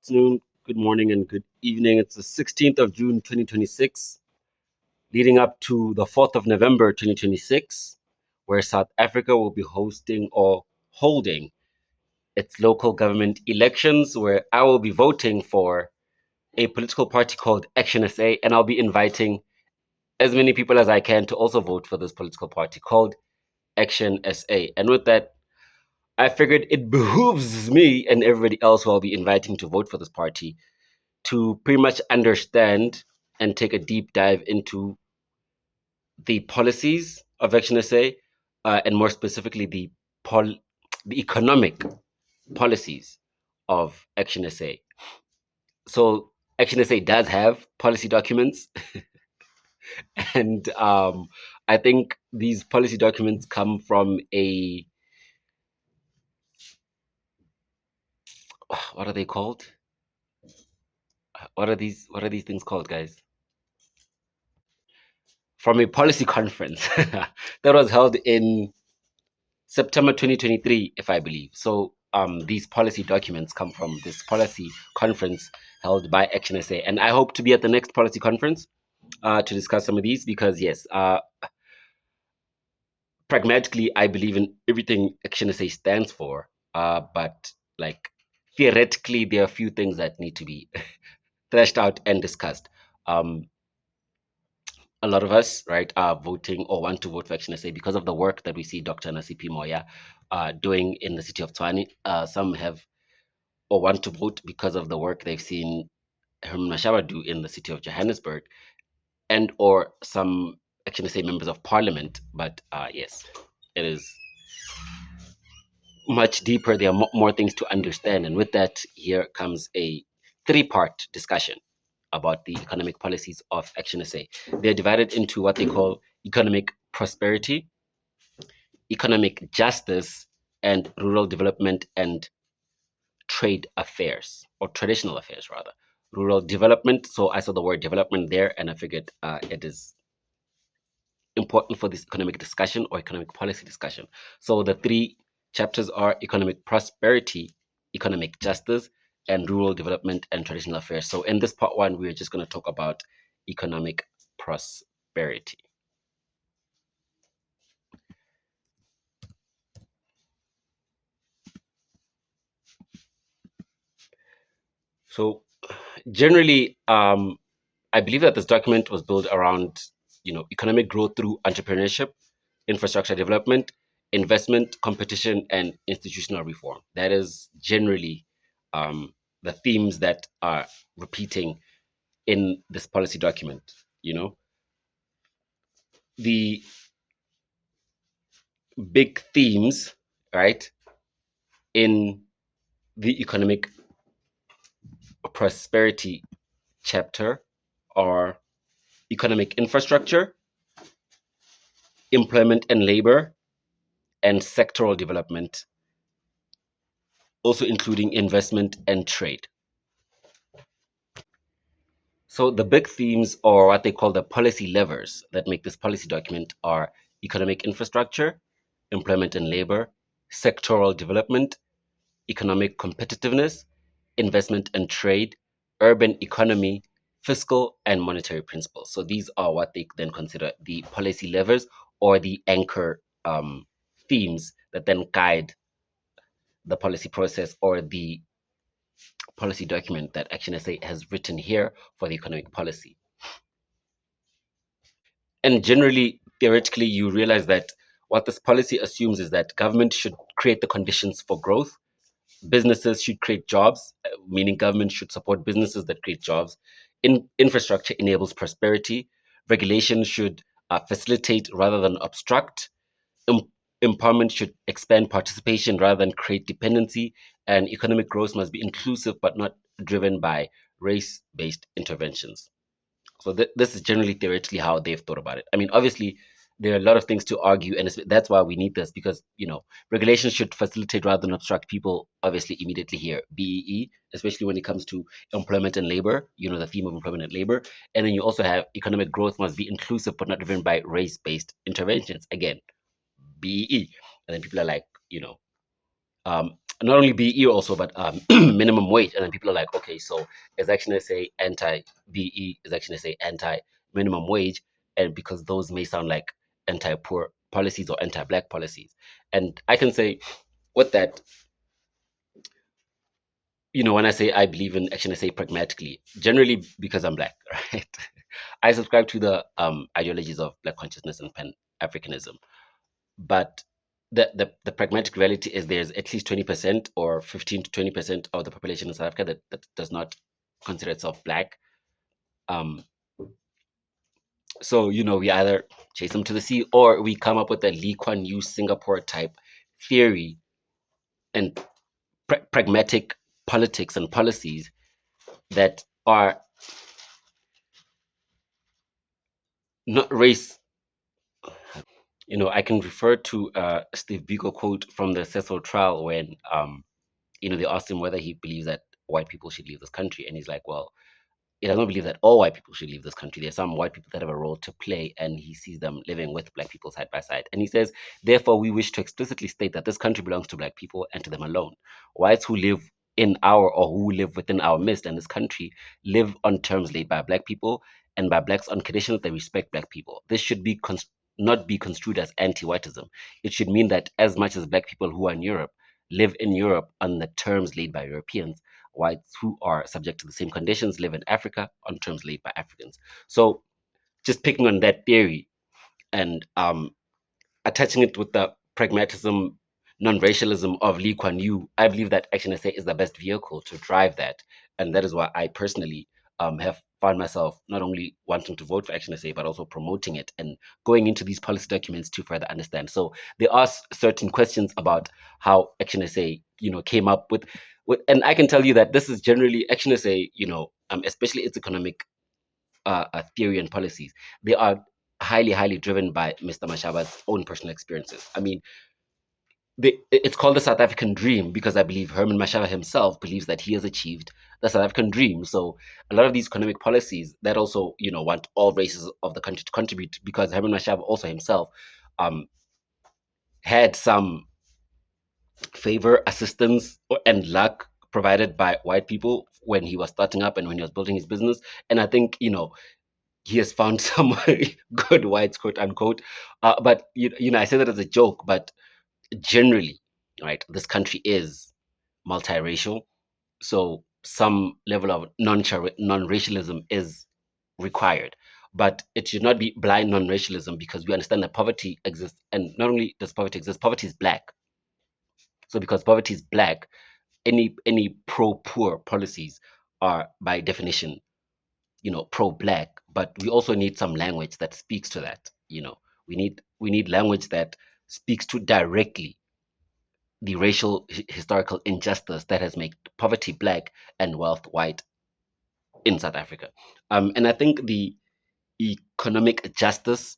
afternoon, good morning, and good evening. It's the 16th of June, 2026, leading up to the 4th of November, 2026, where South Africa will be hosting or holding its local government elections, where I will be voting for a political party called ActionSA, and I'll be inviting as many people as I can to also vote for this political party called ActionSA. And with that, I figured it behooves me and everybody else who I'll be inviting to vote for this party to pretty much understand and take a deep dive into the policies of ActionSA, and more specifically the economic policies of ActionSA. So ActionSA does have policy documents, and I think these policy documents come from a, what are they called? What are these things called, guys? From a policy conference that was held in September 2023, if I believe. So these policy documents come from this policy conference held by ActionSA, and I hope to be at the next policy conference to discuss some of these because yes, pragmatically, I believe in everything ActionSA stands for, but like theoretically, there are a few things that need to be thrashed out and discussed. Um, a lot of us, right, are voting or want to vote for ActionSA because of the work that we see Dr. Nasipi Moya doing in the city of Tshwane. Some have or want to vote because of the work they've seen Herman Mashaba do in the city of Johannesburg, and or some actually say members of parliament. But yes, it is much deeper. There are more things to understand, and with that, here comes a three-part discussion about the economic policies of ActionSA. They're divided into what they call economic prosperity, economic justice, and rural development and trade affairs, or traditional affairs rather. Rural development. So I saw the word development there, and I figured it is important for this economic discussion or economic policy discussion. So the three chapters are economic prosperity, economic justice, and rural development and traditional affairs. So in this part one, we're just going to talk about economic prosperity. So generally, I believe that this document was built around, economic growth through entrepreneurship, infrastructure development, investment, competition, and institutional reform. That is generally the themes that are repeating in this policy document. You know, the big themes, right, in the economic prosperity chapter are economic infrastructure, employment and labor, and sectoral development, also including investment and trade. So the big themes, or what they call the policy levers that make this policy document, are economic infrastructure, employment and labor, sectoral development, economic competitiveness, investment and trade, urban economy, fiscal and monetary principles. So these are what they then consider the policy levers or the anchor themes that then guide the policy process or the policy document that ActionSA has written here for the economic policy. And generally, theoretically, you realize that what this policy assumes is that government should create the conditions for growth. Businesses should create jobs, meaning government should support businesses that create jobs. Infrastructure enables prosperity. Regulation should facilitate rather than obstruct. Em- Empowerment should expand participation rather than create dependency. And economic growth must be inclusive but not driven by race based interventions. So this is generally theoretically how they've thought about it. I mean, obviously, there are a lot of things to argue, and that's why we need this because regulations should facilitate rather than obstruct. People obviously immediately hear BEE, especially when it comes to employment and labor. The theme of employment and labor, and then you also have economic growth must be inclusive but not driven by race-based interventions. Again, BEE, and then people are like, um, not only BE also, but minimum wage. And then people are like, okay, so is ActionSA anti BE? Is ActionSA anti minimum wage? And because those may sound like anti poor policies or anti black policies. And I can say with that, when I say I believe in ActionSA pragmatically, generally because I'm black, right? I subscribe to the ideologies of black consciousness and Pan Africanism. But the pragmatic reality is there's at least 20% or 15 to 20% of the population in South Africa that does not consider itself black. Um, so, we either chase them to the sea or we come up with a Lee Kuan Yew Singapore type theory and pragmatic politics and policies that are not race. I can refer to Steve Biko quote from the Cecil trial when, they asked him whether he believes that white people should leave this country. And he's like, well, he doesn't believe that all white people should leave this country. There's some white people that have a role to play, and he sees them living with black people side by side. And he says, therefore, we wish to explicitly state that this country belongs to black people and to them alone. Whites who live in our or who live within our midst in this country live on terms laid by black people and by blacks on condition that they respect black people. This should not be construed as anti-whiteism. It should mean that as much as black people who are in Europe live in Europe on the terms laid by Europeans, whites who are subject to the same conditions live in Africa on terms laid by Africans. So just picking on that theory and attaching it with the pragmatism, non-racialism of Lee Kuan Yew, I believe that ActionSA is the best vehicle to drive that. And that is why I personally have found myself not only wanting to vote for ActionSA, but also promoting it and going into these policy documents to further understand. So they ask certain questions about how ActionSA, came up with, and I can tell you that this is generally ActionSA, especially its economic theory and policies. They are highly, highly driven by Mr. Mashaba's own personal experiences. I mean, it's called the South African dream because I believe Herman Mashaba himself believes that he has achieved the South African dream. So a lot of these economic policies that also, want all races of the country to contribute because Herman Mashaba also himself um, had some favor, assistance, and luck provided by white people when he was starting up and when he was building his business. And I think, he has found some good whites, quote unquote. But I say that as a joke, but generally, right, this country is multiracial, so some level of non-racialism is required. But it should not be blind non-racialism because we understand that poverty exists, and not only does poverty exist, poverty is black. So because poverty is black, any pro-poor policies are by definition pro-black, but we also need some language that speaks to that. We need language that speaks to directly the racial historical injustice that has made poverty black and wealth white in South Africa. And I think the economic justice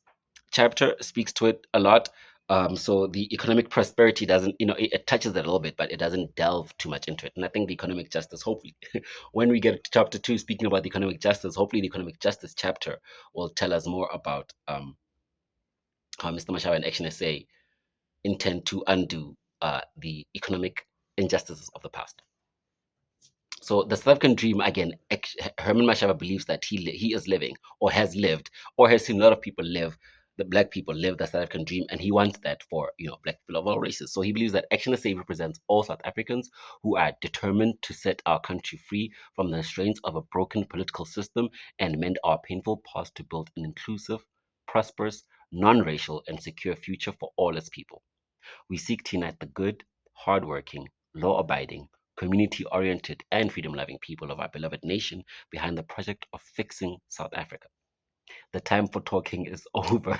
chapter speaks to it a lot. So the economic prosperity doesn't, it touches that a little bit, but it doesn't delve too much into it. And I think the economic justice, hopefully, when we get to chapter 2, speaking about the economic justice, hopefully the economic justice chapter will tell us more about how Mr. Mashawa and ActionSA intend to undo the economic injustices of the past. So the South African dream, again, Herman Mashaba believes that he is living or has lived or has seen a lot of people live, the black people live the South African dream, and he wants that for black people of all races. So he believes that ActionSA represents all South Africans who are determined to set our country free from the restraints of a broken political system and mend our painful past to build an inclusive, prosperous, non-racial, and secure future for all its people. We seek to unite the good, hardworking, law-abiding, community-oriented, and freedom-loving people of our beloved nation behind the project of fixing South Africa. The time for talking is over.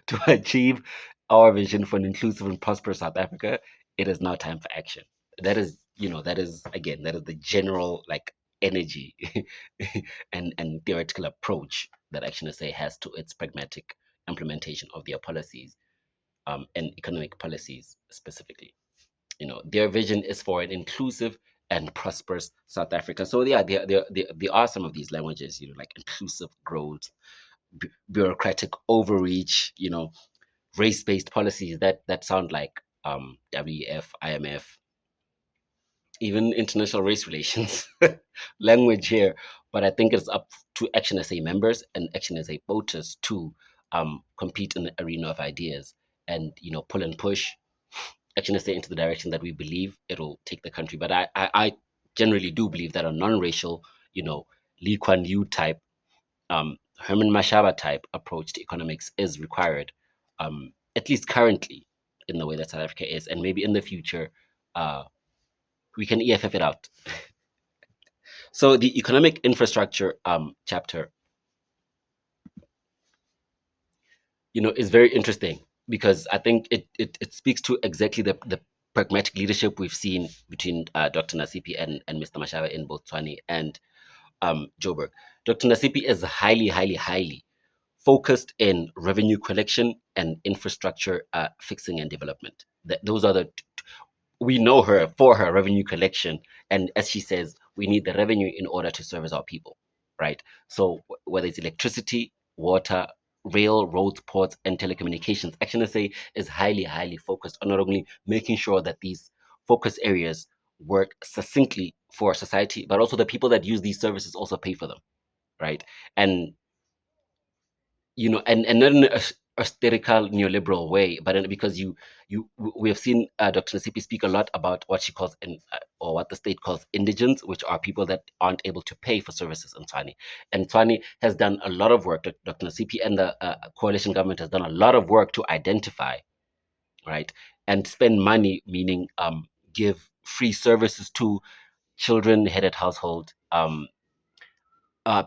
To achieve our vision for an inclusive and prosperous South Africa, it is now time for action. That is the general energy and theoretical approach that ActionSA has to its pragmatic implementation of their policies and economic policies specifically. Their vision is for an inclusive and prosperous South Africa. So yeah, there are some of these languages, like inclusive growth, bureaucratic overreach, race-based policies that sound like WEF, IMF. even international race relations language here. But I think it's up to Action SA members and Action SA voters to compete in the arena of ideas and pull and push Action SA into the direction that we believe it'll take the country. But I generally do believe that a non-racial, Lee Kuan Yew type, Herman Mashaba type approach to economics is required, at least currently in the way that South Africa is, and maybe in the future. We can EFF it out. So the economic infrastructure chapter, is very interesting because I think it speaks to exactly the pragmatic leadership we've seen between Dr. Nasipi and Mr. Mashaba in both Tshwane and Joburg. Dr. Nasipi is highly, highly, highly focused in revenue collection and infrastructure fixing and development. Those are the we know her for her revenue collection. And as she says, we need the revenue in order to service our people, right? So whether it's electricity, water, rail, roads, ports, and telecommunications, ActionSA is highly, highly focused on not only making sure that these focus areas work succinctly for society, but also the people that use these services also pay for them, right? And and not in a hysterical neoliberal way, but because we have seen Dr. Nasipi speak a lot about what she calls or what the state calls indigents, which are people that aren't able to pay for services in Tswane. And Tswane has done a lot of work. Dr. Nasipi and the coalition government has done a lot of work to identify, right, and spend money, meaning give free services to children-headed household,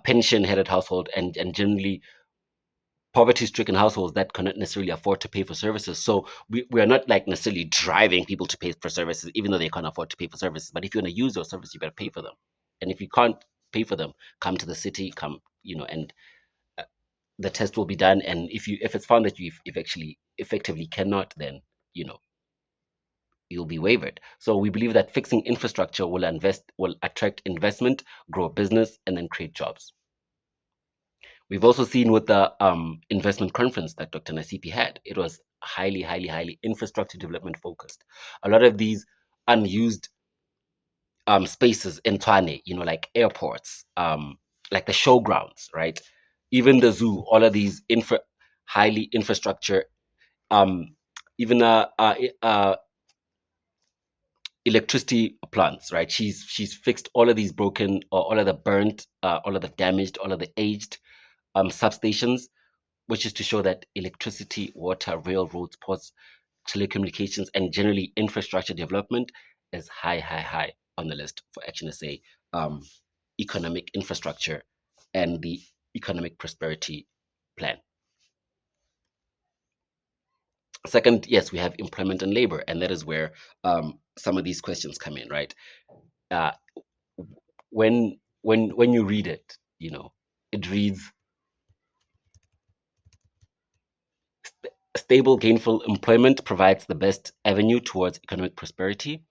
pension-headed household, and generally poverty-stricken households that cannot necessarily afford to pay for services. So we are not like necessarily driving people to pay for services, even though they can't afford to pay for services. But if you want to use those services, you better pay for them. And if you can't pay for them, come to the city, come, and uh, the test will be done. And if it's found that if actually effectively cannot, then you'll be waived. So we believe that fixing infrastructure will attract investment, grow business, and then create jobs. We've also seen with the investment conference that Dr. Nasipi had, it was highly, highly, highly infrastructure development focused. A lot of these unused spaces in Tshwane, like airports, like the showgrounds, right? Even the zoo, all of these highly infrastructure, um, even electricity plants, right? She's fixed all of these broken, or all of the burnt, all of the damaged, all of the aged substations, which is to show that electricity, water, railroads, ports, telecommunications, and generally infrastructure development is high, high, high on the list for ActionSA economic infrastructure and the economic prosperity plan. Second, yes, we have employment and labor, and that is where some of these questions come in, right? Uh, when you read it, it reads stable, gainful employment provides the best avenue towards economic prosperity.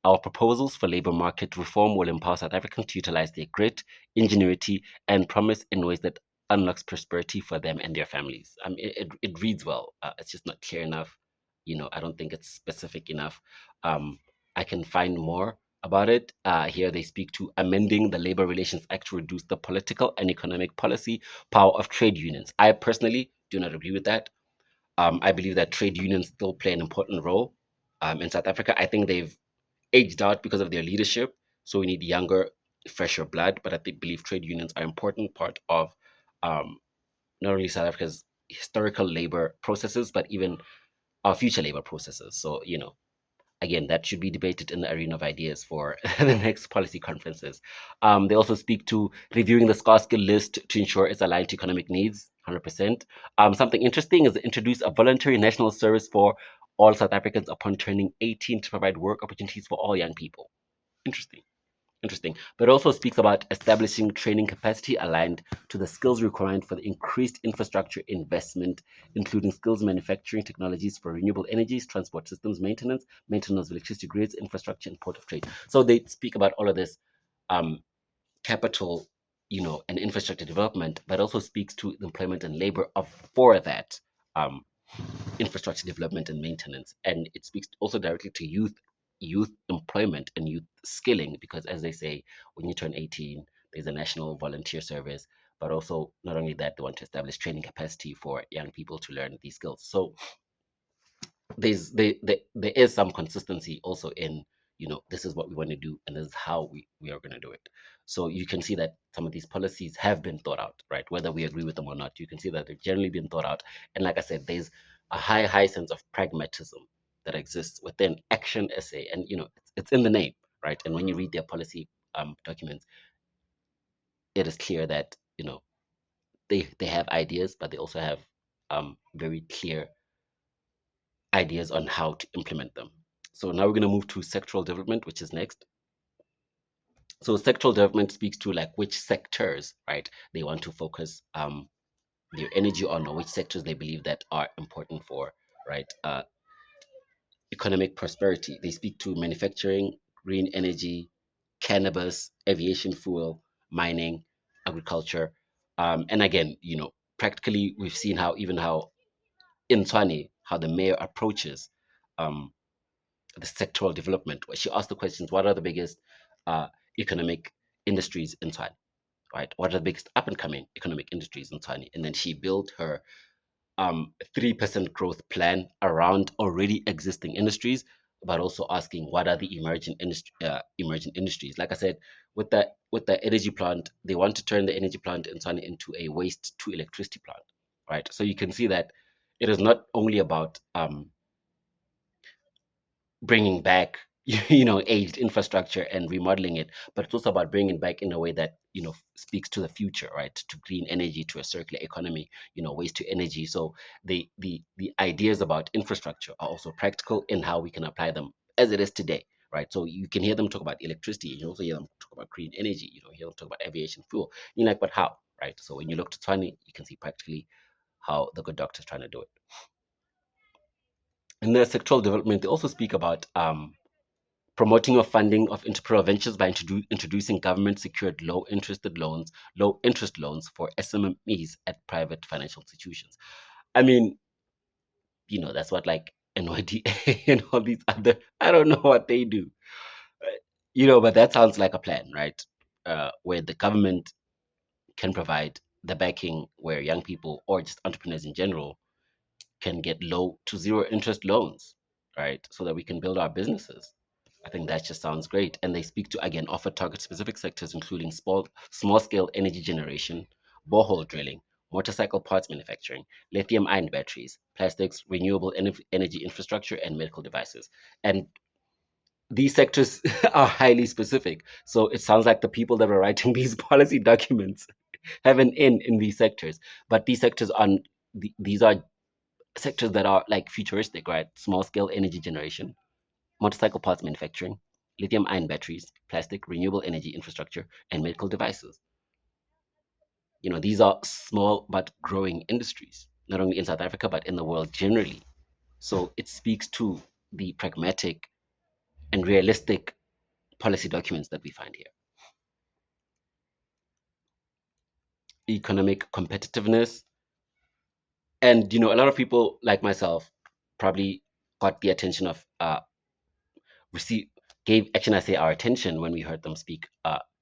Our proposals for labor market reform will empower South Africans to utilize their grit, ingenuity, and promise in ways that unlocks prosperity for them and their families. It reads well. It's just not clear enough. I don't think it's specific enough. I can find more about it. Here they speak to amending the Labor Relations Act to reduce the political and economic policy power of trade unions. I personally do not agree with that. I believe that trade unions still play an important role in South Africa. I think they've aged out because of their leadership. So we need younger, fresher blood. But I believe trade unions are an important part of um, not only South Africa's historical labor processes, but even our future labor processes. So, again, that should be debated in the arena of ideas for the next policy conferences. They also speak to reviewing the scarce skill list to ensure it's aligned to economic needs, 100%. Something interesting is to introduce a voluntary national service for all South Africans upon turning 18 to provide work opportunities for all young people. Interesting. Interesting. But it also speaks about establishing training capacity aligned to the skills requirement for the increased infrastructure investment, including skills manufacturing technologies for renewable energies, transport systems maintenance of electricity grids, infrastructure, and port of trade. So they speak about all of this um, capital, and infrastructure development, but also speaks to the employment and labor for that um, infrastructure development and maintenance. And it speaks also directly to youth youth employment and youth skilling, because as they say, when you turn 18, there's a national volunteer service, but also not only that, they want to establish training capacity for young people to learn these skills. So there is some consistency also in, this is what we want to do and this is how we are going to do it. So you can see that some of these policies have been thought out, right? Whether we agree with them or not, you can see that they've generally been thought out. And like I said, there's a high sense of pragmatism that exists within Action SA, and it's in the name, right? And when you read their policy documents, it is clear that they have ideas, but they also have very clear ideas on how to implement them. So now we're going to move to sectoral development, which is next. So sectoral development speaks to like which sectors, right, they want to focus their energy on, or which sectors they believe that are important for, right, economic prosperity. They speak to manufacturing, green energy, cannabis, aviation fuel, mining, agriculture. And again, practically we've seen how even how in Tswane, how the mayor approaches um, the sectoral development, where she asked the questions: what are the biggest economic industries in Tswane, right? What are the biggest up and coming economic industries in Tswane? And then she built her 3% growth plan around already existing industries, but also asking what are the emerging industries. Like I said, with the energy plant, they want to turn the energy plant in Tswane into a waste to electricity plant, right? So you can see that it is not only about bringing back aged infrastructure and remodeling it, but it's also about bringing it back in a way that speaks to the future, right? To green energy, to a circular economy, waste to energy. So the ideas about infrastructure are also practical in how we can apply them as it is today, right? So you can hear them talk about electricity, you also hear them talk about green energy, hear them talk about aviation fuel. You're like, but how, right? So when you look to Tony, you can see practically how the good doctor's trying to do it. In the sectoral development, they also speak about promoting or funding of entrepreneurial ventures by introducing government-secured low interest loans for SMEs at private financial institutions. I mean, that's what like NYDA and all these other, I don't know what they do, but that sounds like a plan, right? Where the government can provide the backing, where young people or just entrepreneurs in general can get low to zero interest loans, right? So that we can build our businesses. I think that just sounds great. And they speak to, again, offer target specific sectors, including small scale energy generation, borehole drilling, motorcycle parts manufacturing, lithium ion batteries, plastics, renewable energy infrastructure, and medical devices. And these sectors are highly specific. So it sounds like the people that are writing these policy documents have an in these sectors. But these sectors are, these are sectors that are like futuristic, right? Small scale energy generation, motorcycle parts manufacturing, lithium ion batteries, plastic, renewable energy infrastructure, and medical devices. These are small but growing industries, not only in South Africa, but in the world generally. So it speaks to the pragmatic and realistic policy documents that we find here. Economic competitiveness. And, a lot of people like myself probably got the attention of receive gave ActionSA our attention when we heard them speak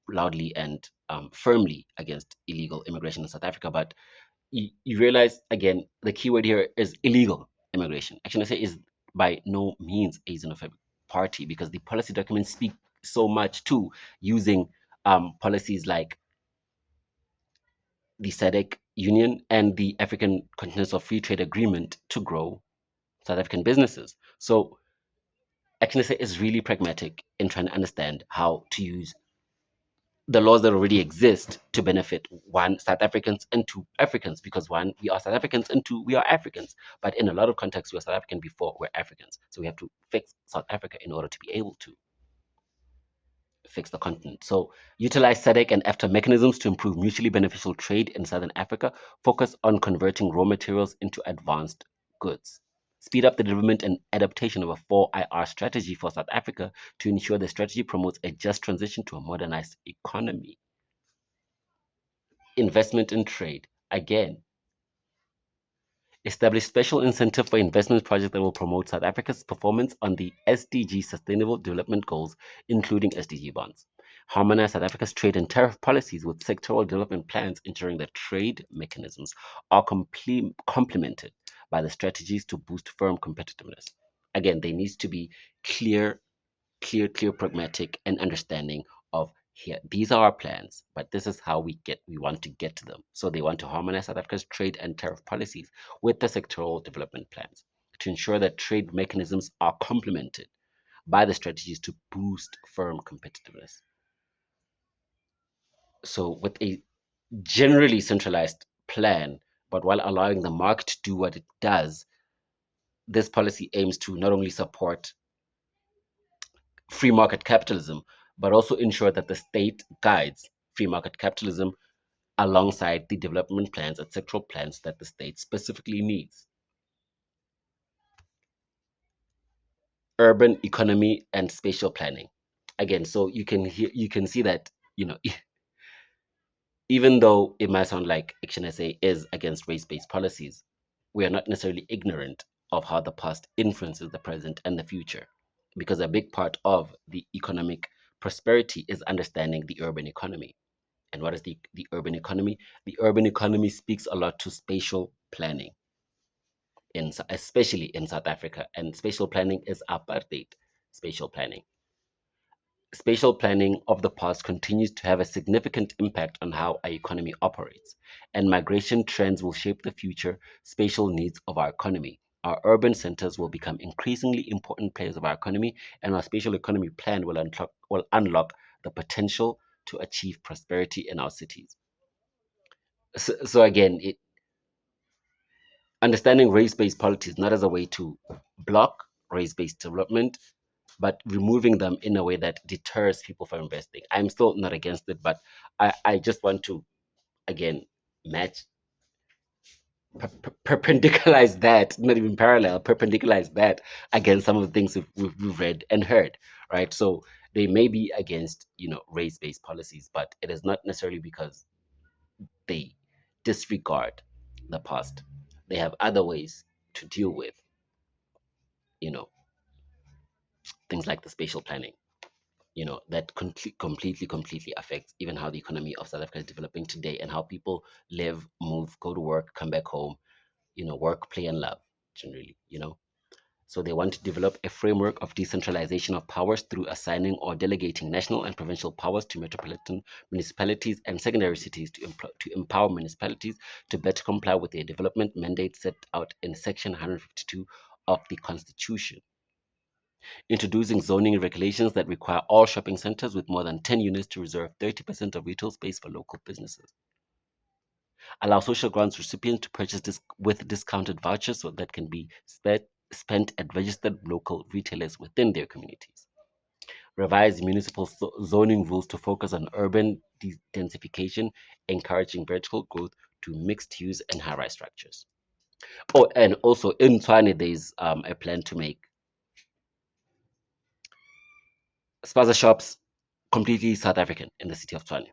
loudly and firmly against illegal immigration in South Africa. But you realize, again, the key word here is illegal immigration. ActionSA is by no means a xenophobic party, because the policy documents speak so much to using policies like the SADC Union and the African Continental Free Trade Agreement to grow South African businesses. So ActionSA is really pragmatic in trying to understand how to use the laws that already exist to benefit, one, South Africans, and two, Africans, because one, we are South Africans, and two, we are Africans. But in a lot of contexts, we are South African before we're Africans. So we have to fix South Africa in order to be able to fix the continent. So utilize SADC and EFTA mechanisms to improve mutually beneficial trade in Southern Africa. Focus on converting raw materials into advanced goods. Speed up the development and adaptation of a 4IR strategy for South Africa to ensure the strategy promotes a just transition to a modernized economy. Investment in trade. Again, Establish special incentive for investment projects that will promote South Africa's performance on the SDG Sustainable Development Goals, including SDG bonds. Harmonize South Africa's trade and tariff policies with sectoral development plans, ensuring that trade mechanisms are complemented by the strategies to boost firm competitiveness. Again, there needs to be clear clear, pragmatic, and understanding of here. These are our plans, but this is how we want to get to them. So they want to harmonize South Africa's trade and tariff policies with the sectoral development plans to ensure that trade mechanisms are complemented by the strategies to boost firm competitiveness. So with a generally centralized plan, but while allowing the market to do what it does, this policy aims to not only support free market capitalism, but also ensure that the state guides free market capitalism alongside the development plans and sectoral plans that the state specifically needs. Urban economy and spatial planning. Again, so you can see that, even though it might sound like ActionSA is against race-based policies, we are not necessarily ignorant of how the past influences the present and the future, because a big part of the economic prosperity is understanding the urban economy. And what is the urban economy? The urban economy speaks a lot to spatial planning, especially in South Africa. And spatial planning is apartheid spatial planning. Spatial planning of the past continues to have a significant impact on how our economy operates, and migration trends will shape the future spatial needs of our economy. Our urban centers will become increasingly important players of our economy, and our spatial economy plan will unlock the potential to achieve prosperity in our cities. So again, understanding race-based policies not as a way to block race-based development, but removing them in a way that deters people from investing. I'm still not against it, but I just want to again match perpendicularize that, not even parallel, perpendicularize that against some of the things we've read and heard, right? So they may be against race-based policies, but it is not necessarily because they disregard the past. They have other ways to deal with, you know, things like the spatial planning, that completely affects even how the economy of South Africa is developing today and how people live, move, go to work, come back home, work, play, and love generally. So they want to develop a framework of decentralization of powers through assigning or delegating national and provincial powers to metropolitan municipalities and secondary cities to empower municipalities to better comply with their development mandate set out in Section 152 of the Constitution. Introducing zoning regulations that require all shopping centers with more than 10 units to reserve 30% of retail space for local businesses. Allow social grants recipients to purchase with discounted vouchers so that can be spent at registered local retailers within their communities. Revise municipal zoning rules to focus on urban densification, encouraging vertical growth to mixed use and high rise structures. Oh, and also in Tshwane, there's a plan to make spaza shops completely South African in the city of Tshwane.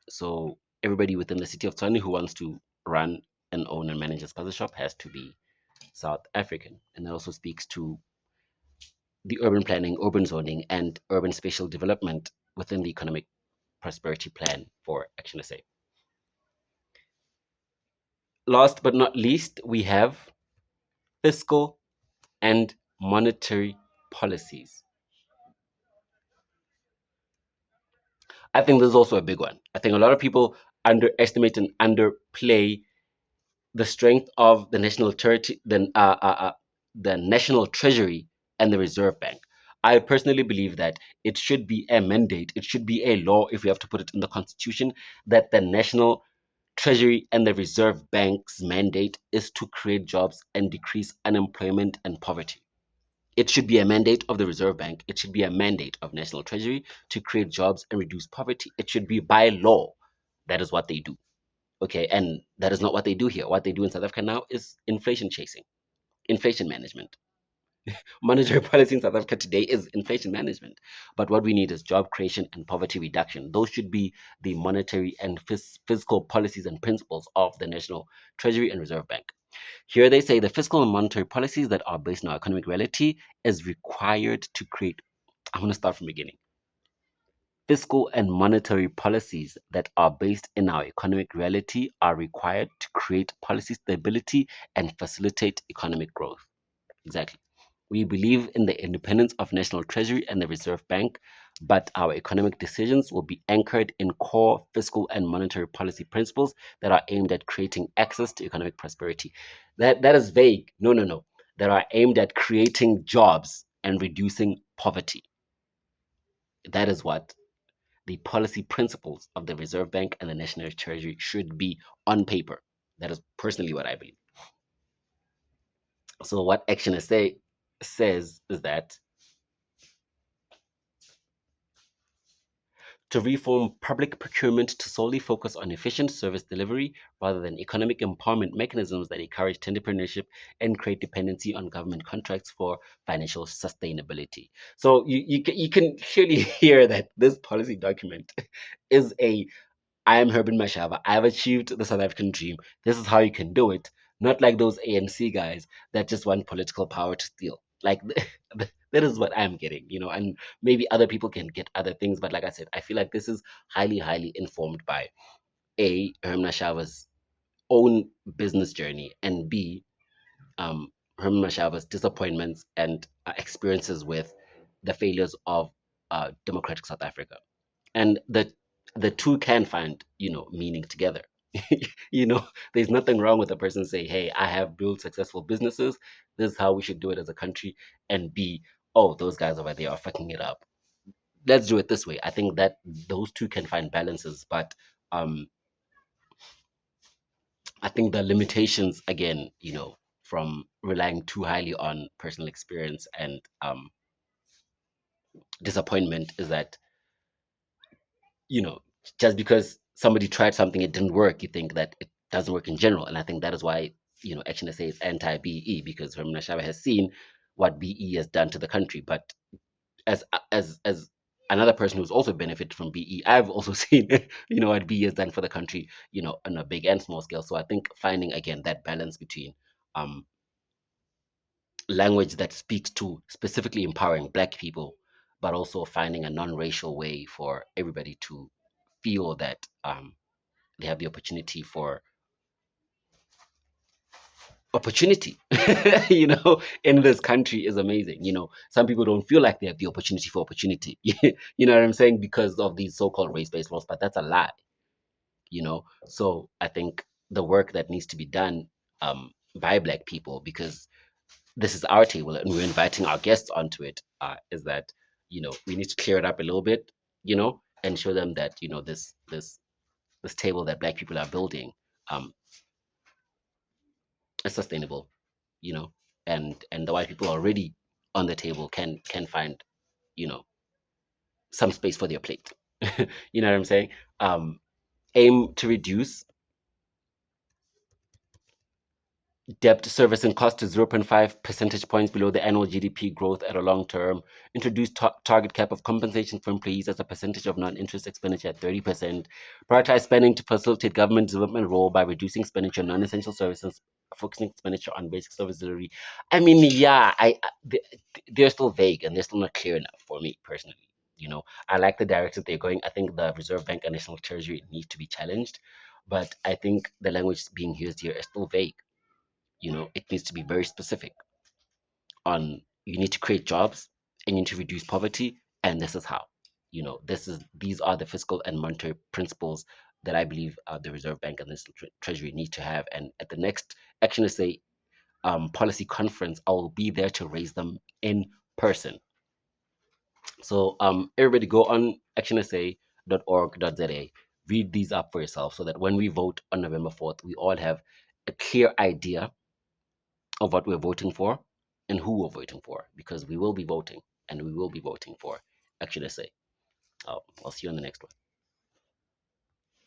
So everybody within the city of Tshwane who wants to run and own and manage a spaza shop has to be South African. And that also speaks to the urban planning, urban zoning, and urban spatial development within the economic prosperity plan for ActionSA. Last but not least, we have fiscal and monetary policies. I think this is also a big one. I think a lot of people underestimate and underplay the strength of the the national treasury and the Reserve Bank. I personally believe that it should be a mandate, it should be a law, if we have to put it in the constitution, that the national treasury and the Reserve Bank's mandate is to create jobs and decrease unemployment and poverty. It should be a mandate of the Reserve Bank. It should be a mandate of National Treasury to create jobs and reduce poverty. It should be by law. That is what they do. Okay, and that is not what they do here. What they do in South Africa now is inflation chasing, inflation management. Monetary policy in South Africa today is inflation management. But what we need is job creation and poverty reduction. Those should be the monetary and fiscal policies and principles of the National Treasury and Reserve Bank. Here they say the fiscal and monetary policies that are based on our economic reality is required to create. I'm going to start from the beginning. Fiscal and monetary policies that are based in our economic reality are required to create policy stability and facilitate economic growth. Exactly. We believe in the independence of National Treasury and the Reserve Bank, but our economic decisions will be anchored in core fiscal and monetary policy principles that are aimed at creating access to economic prosperity. That is vague. No, no, no. That are aimed at creating jobs and reducing poverty. That is what the policy principles of the Reserve Bank and the National Treasury should be on paper. That is personally what I believe. So what ActionSA says is that to reform public procurement to solely focus on efficient service delivery rather than economic empowerment mechanisms that encourage entrepreneurship and create dependency on government contracts for financial sustainability. So you can clearly hear that this policy document is a I am Herbert Mashava. I've achieved the South African dream. This is how you can do it. Not like those ANC guys that just want political power to steal. Like that is what I'm getting, and maybe other people can get other things. But like I said, I feel like this is highly, highly informed by Herman Mashava's own business journey, and B, Herman Mashava's disappointments and experiences with the failures of democratic South Africa, and the two can find meaning together. There's nothing wrong with a person saying, hey, I have built successful businesses, this is how we should do it as a country, and B, oh, those guys over there are fucking it up, let's do it this way. I think that those two can find balances, but um I think the limitations again, from relying too highly on personal experience and disappointment is that you know, just because somebody tried something, it didn't work, you think that it doesn't work in general. And I think that is why, ActionSA is anti-BE, because Herman Mashaba has seen what BE has done to the country. But as another person who's also benefited from BE, I've also seen, what BE has done for the country, on a big and small scale. So I think finding again that balance between um language that speaks to specifically empowering Black people, but also finding a non-racial way for everybody to feel that they have the opportunity for opportunity, in this country is amazing. Some people don't feel like they have the opportunity for opportunity. You know what I'm saying? Because of these so-called race-based laws, but that's a lie. So I think the work that needs to be done by Black people, because this is our table and we're inviting our guests onto it, is that we need to clear it up a little bit, and show them that this table that Black people are building um, is sustainable, you know, and the white people already on the table can find you know some space for their plate. You know what I'm saying? Aim to reduce debt servicing cost to zero point 0.5 percentage points below the annual GDP growth at a long term. Introduce target cap of compensation for employees as a percentage of non-interest expenditure at 30%. Prioritize spending to facilitate government development role by reducing expenditure on non-essential services, focusing expenditure on basic service delivery. I mean, yeah, they're still vague and they're still not clear enough for me personally. I like the direction they're going. I think the Reserve Bank and National Treasury need to be challenged, but I think the language being used here is still vague. It needs to be very specific on you need to create jobs and you need to reduce poverty, and this is how. These are the fiscal and monetary principles that I believe the Reserve Bank and the Treasury need to have. And at the next ActionSA policy conference, I will be there to raise them in person. So everybody go on actionsa.org.za, read these up for yourself so that when we vote on November 4th, we all have a clear idea of what we're voting for and who we're voting for, because we will be voting and we will be voting for ActionSA. I'll see you on the next one.